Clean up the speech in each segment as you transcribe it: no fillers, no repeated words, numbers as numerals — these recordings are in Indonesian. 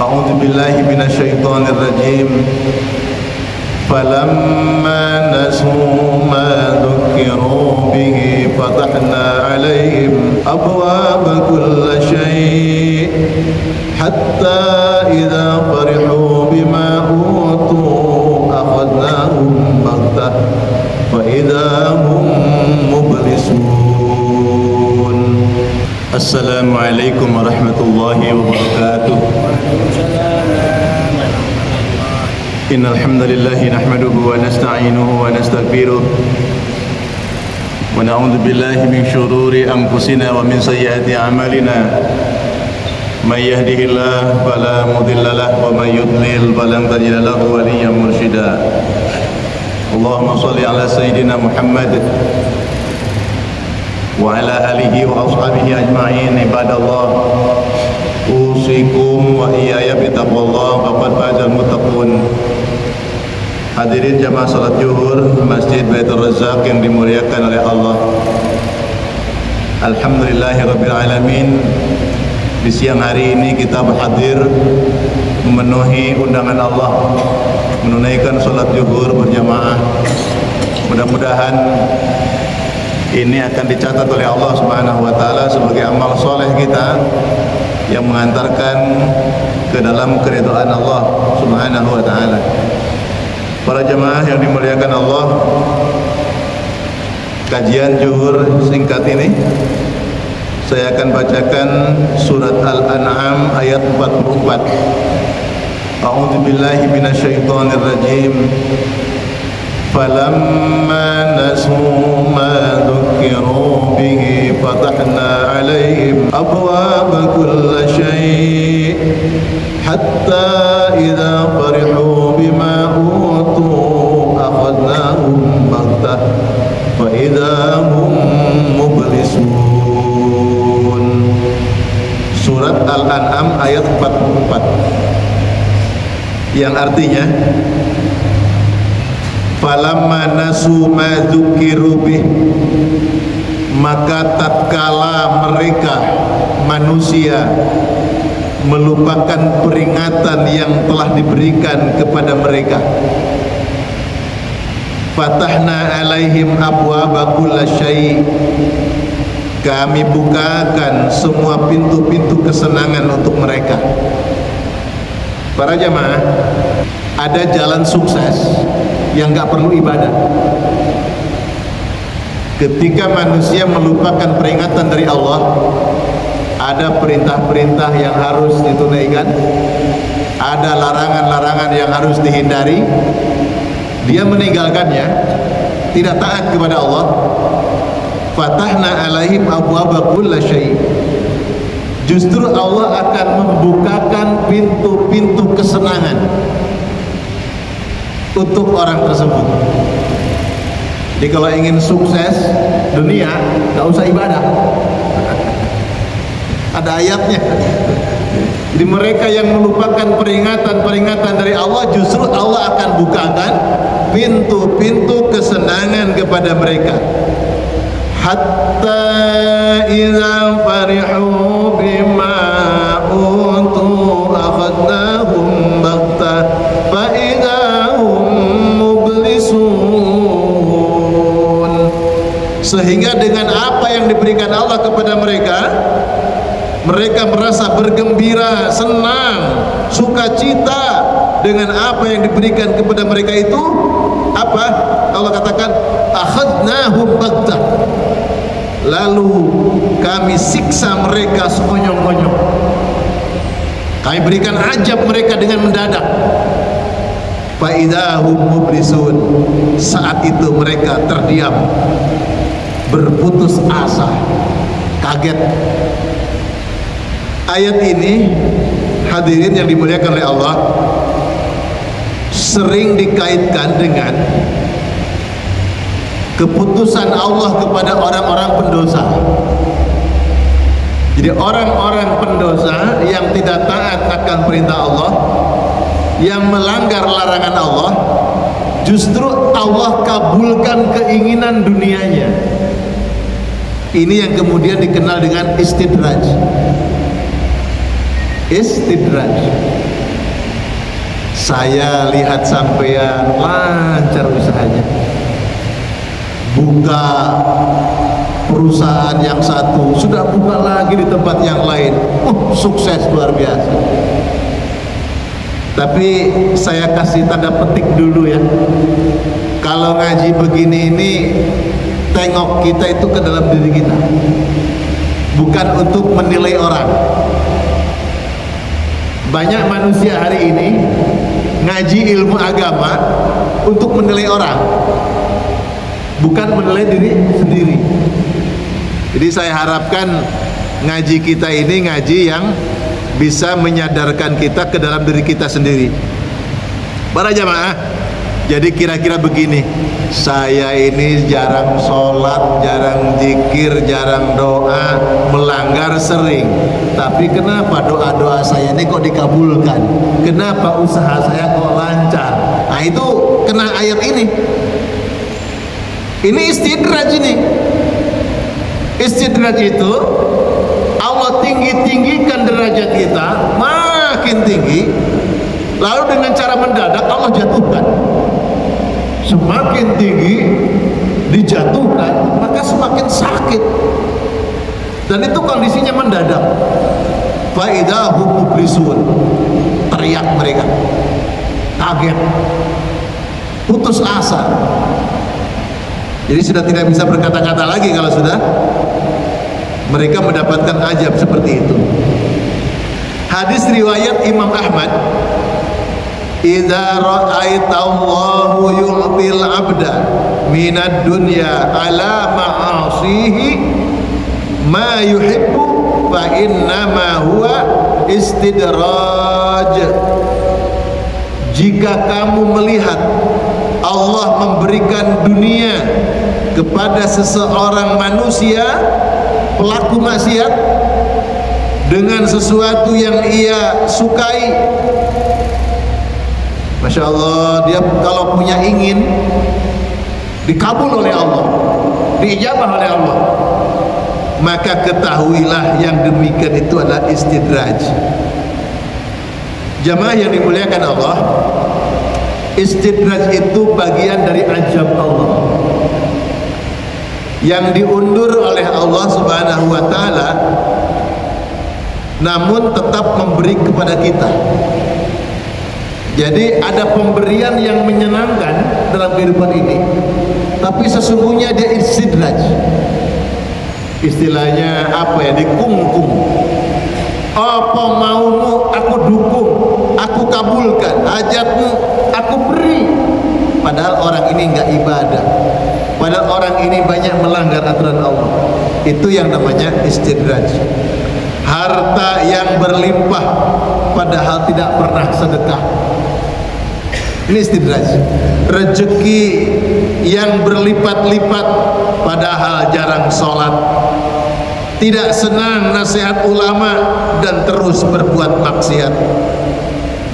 A'udzu billahi minasyaitonir rajim. Falamma nasu ma dzukiru bihi fatahna 'alaihim abwaaba kulli syai' hatta idza farihu bima utu akhadnahum baghtah fa idza hum mublisun. Assalamualaikum warahmatullahi wabarakatuh. Innal hamdalillah nahmaduhu wa nasta'inuhu wa nastaghfiruh wa na'udzu billahi min shururi anfusina wa min sayyiati a'malina. May yahdihillahu fala mudilla lahu wa may yudlil falan tajida lahu waliyyan mursyida. Allahumma shalli ala sayyidina Muhammad wa ala alihi wa ashabihi ajma'in. Ibadallah, usikum wa iyaya bitaqwallah faqad fazal muttaqun. Hadirin jamaah salat zuhur Masjid Baitur Razzaq yang dimuliakan oleh Allah. Alhamdulillahirabbil alamin. Di siang hari ini kita berhadir memenuhi undangan Allah, menunaikan salat zuhur berjamaah. Mudah-mudahan ini akan dicatat oleh Allah Subhanahu wa taala sebagai amal soleh kita yang mengantarkan ke dalam keridhaan Allah Subhanahu wa taala. Para jemaah yang dimuliakan Allah, kajian zuhur singkat ini saya akan bacakan surat Al-An'am ayat 44. A'udzu billahi minasyaitonir rajim. Falamma nasu ma dzukiru bihi fatahna 'alaihim abwaaba kulli syai' hatta idza farihu bima utu akhadnahum baghtah fa idza hum mublisun. Surat Al-An'am ayat 44 yang artinya falamma nasu ma dzukiru bih, maka tatkala mereka manusia melupakan peringatan yang telah diberikan kepada mereka, fatahna alaihim abwaaba kulli syai', kami bukakan semua pintu-pintu kesenangan untuk mereka. Para jamaah, ada jalan sukses yang gak perlu ibadah. Ketika manusia melupakan peringatan dari Allah, ada perintah-perintah yang harus ditunaikan, ada larangan-larangan yang harus dihindari. Dia meninggalkannya, tidak taat kepada Allah. Fatahna alaihim abwaaba kulli syai', justru Allah akan membukakan pintu-pintu kesenangan untuk orang tersebut. Jadi kalau ingin sukses dunia, gak usah ibadah. Ada ayatnya. Jadi mereka yang melupakan peringatan-peringatan dari Allah, justru Allah akan bukakan pintu-pintu kesenangan kepada mereka. Hatta idza farihu bima utu akhadnahum baghtah fa idza hum mublisun. Sehingga dengan apa yang diberikan Allah kepada mereka, mereka merasa bergembira, senang, sukacita dengan apa yang diberikan kepada mereka itu. Apa? Allah katakan akhadnahum baghtah, lalu kami siksa mereka sekonyong-konyong. Kami berikan ajab mereka dengan mendadak. Fa idahum mublisun, saat itu mereka terdiam, berputus asa, kaget. Ayat ini, hadirin yang dimuliakan oleh Allah, sering dikaitkan dengan keputusan Allah kepada orang-orang pendosa. Jadi orang-orang pendosa yang tidak taat akan perintah Allah, yang melanggar larangan Allah, justru Allah kabulkan keinginan dunianya. Ini yang kemudian dikenal dengan istidraj. Istidraj. Saya lihat sampean lancar usahanya, buka perusahaan yang satu, sudah buka lagi di tempat yang lain, sukses luar biasa. Tapi saya kasih tanda petik dulu ya, kalau ngaji begini ini tengok kita itu ke dalam diri kita, bukan untuk menilai orang. Banyak manusia hari ini ngaji ilmu agama untuk menilai orang, bukan menilai diri sendiri. Jadi saya harapkan ngaji kita ini ngaji yang bisa menyadarkan kita ke dalam diri kita sendiri. Para jamaah, jadi kira-kira begini, saya ini jarang sholat, jarang zikir, jarang doa, melanggar sering. Tapi kenapa doa-doa saya ini kok dikabulkan? Kenapa usaha saya kok lancar? Nah itu kena ayat ini. Ini istidraj ini. Istidraj itu Allah tinggi-tinggikan derajat kita, makin tinggi, lalu dengan cara mendadak Allah jatuhkan. Semakin tinggi dijatuhkan, maka semakin sakit. Dan itu kondisinya mendadak. Faidahum mublisun, teriak mereka, kaget, putus asa. Jadi sudah tidak bisa berkata-kata lagi kalau sudah mereka mendapatkan ajab seperti itu. Hadis riwayat Imam Ahmad, idza ra'aitallahu yu'til 'abda minad dunya ala ma'asihi ma yuhibbu fa innama huwa istidraj. Jika kamu melihat Allah memberikan dunia kepada seseorang manusia pelaku maksiat dengan sesuatu yang ia sukai, Masya Allah, dia kalau punya ingin dikabul oleh Allah, diijabah oleh Allah, maka ketahuilah yang demikian itu adalah istidraj. Jamaah yang dimuliakan Allah, istidraj itu bagian dari ajab Allah yang diundur oleh Allah Subhanahu wa ta'ala, namun tetap memberi kepada kita. Jadi ada pemberian yang menyenangkan dalam kehidupan ini, tapi sesungguhnya dia istidraj. Istilahnya apa ya, dikungkung. Apa maumu aku dukung, aku kabulkan, hajatmu aku beri. Padahal orang ini enggak ibadah, padahal orang ini banyak melanggar aturan Allah. Itu yang namanya istidraj. Harta yang berlimpah padahal tidak pernah sedekah, ini istidraj. Rezeki yang berlipat-lipat padahal jarang sholat, tidak senang nasihat ulama dan terus berbuat maksiat,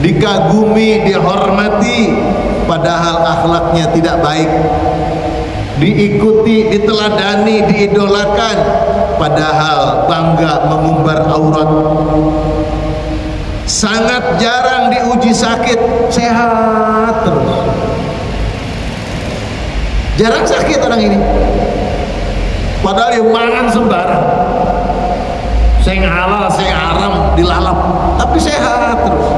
dikagumi, dihormati padahal akhlaknya tidak baik, diikuti, diteladani, diidolakan padahal bangga mengumbar aurat, sangat jarang diuji sakit, sehat terus. Jarang sakit orang ini, padahal yang mangan sembarang, sing halal sing haram dilalap, tapi sehat terus.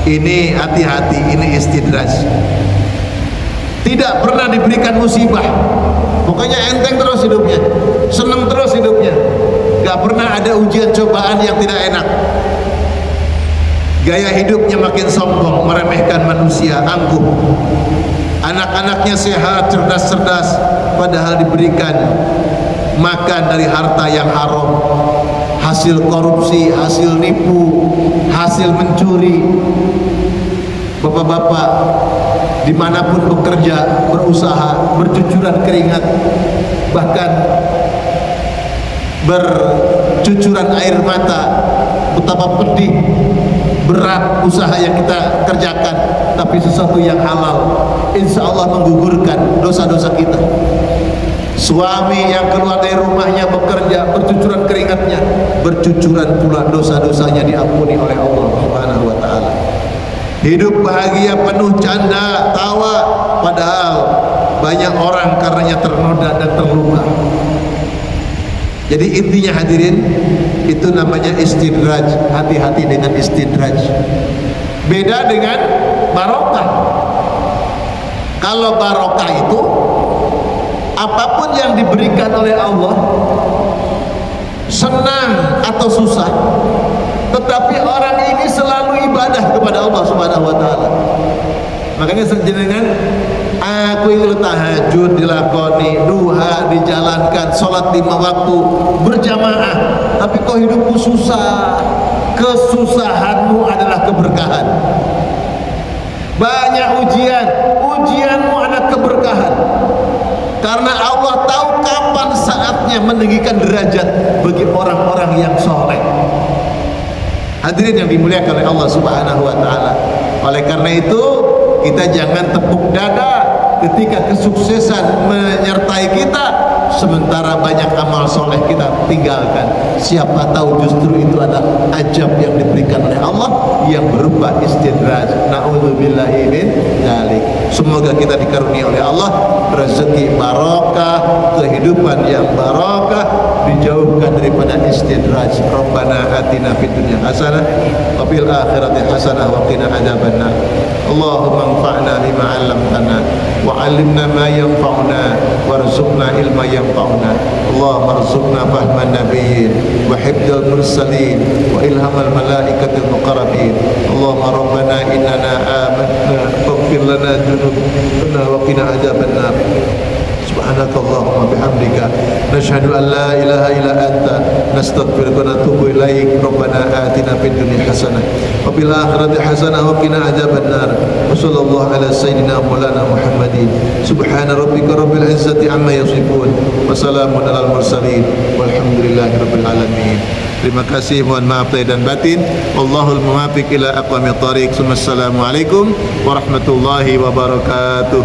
Ini hati-hati, ini istidraj. Tidak pernah diberikan musibah, pokoknya enteng terus hidupnya, senang terus hidupnya, gak pernah ada ujian cobaan yang tidak enak. Gaya hidupnya makin sombong, meremehkan manusia, angkuh. Anak-anaknya sehat, cerdas-cerdas, padahal diberikan makan dari harta yang haram, hasil korupsi, hasil nipu, hasil mencuri. Bapak-bapak dimanapun bekerja, berusaha, bercucuran keringat, bahkan bercucuran air mata, betapa pedih, berat usaha yang kita kerjakan, tapi sesuatu yang halal insya Allah menggugurkan dosa-dosa kita. Suami yang keluar dari rumahnya bekerja, bercucuran keringatnya, bercucuran pula dosa-dosanya diampuni oleh Allah Subhanahu wa ta'ala. hidup bahagia penuh canda tawa, padahal banyak orang karenanya ternoda dan terluka. Jadi intinya hadirin, itu namanya istidraj. Hati-hati dengan istidraj. Beda dengan barokah. Kalau barokah itu apapun yang diberikan oleh Allah, senang atau susah, tetapi orang ini selalu ibadah kepada Allah Subhanahu wa taala. Makanya sejenengan aku ingin tahajud dilakoni, duha dijalankan, sholat 5 waktu berjamaah, tapi kok hidupmu susah. Kesusahanmu adalah keberkahan. Banyak ujian, ujianmu adalah keberkahan. Karena Allah tahu kapan saatnya meninggikan derajat bagi orang-orang yang soleh. Hadirin yang dimuliakan oleh Allah Subhanahu wa taala. Oleh karena itu, kita jangan tepuk dada ketika kesuksesan menyertai kita, sementara banyak amal soleh kita tinggalkan. Siapa tahu justru itu adalah ajab yang diberikan oleh Allah yang berupa istidraj. Na'udzubillahi min dzalik. Semoga kita dikaruniai oleh Allah rezeki barokah, kehidupan yang barokah, dijauhkan daripada istidraj. Rabbana atina fid dunya hasanah wa fil akhirati hasanah wa qina adzabannar. Allahumma anfa'na bima 'allamtana wa 'allimna ma yanfa'una warzuqna ilma yanfa'una. Allahumma arzuqna fahman nabiyyin wa hifdzal mursalin wa ilhamal malaikatil muqarrabin. Allahumma rabbana innana amanna faghfir lana dhunubana wa qina adzabannar. Subhanakallahumma bihamdika nashhadu an la ilaha illa anta nastaghfiruka wa natubu ilaik. Rabbana atina fid dunya hasanah wa fil akhirati hasanah wa qina adzabannar. Wa sallallahu ala sayyidina maulana Muhammadin. Subhana rabbika rabbil izzati amma yasifun wa salamun alal mursalin walhamdulillahi rabbil alamin. Terima kasih, mohon maaf lahir dan batin. Wallahul muwaffiq ila aqwamit thariq. Assalamualaikum warahmatullahi wabarakatuh.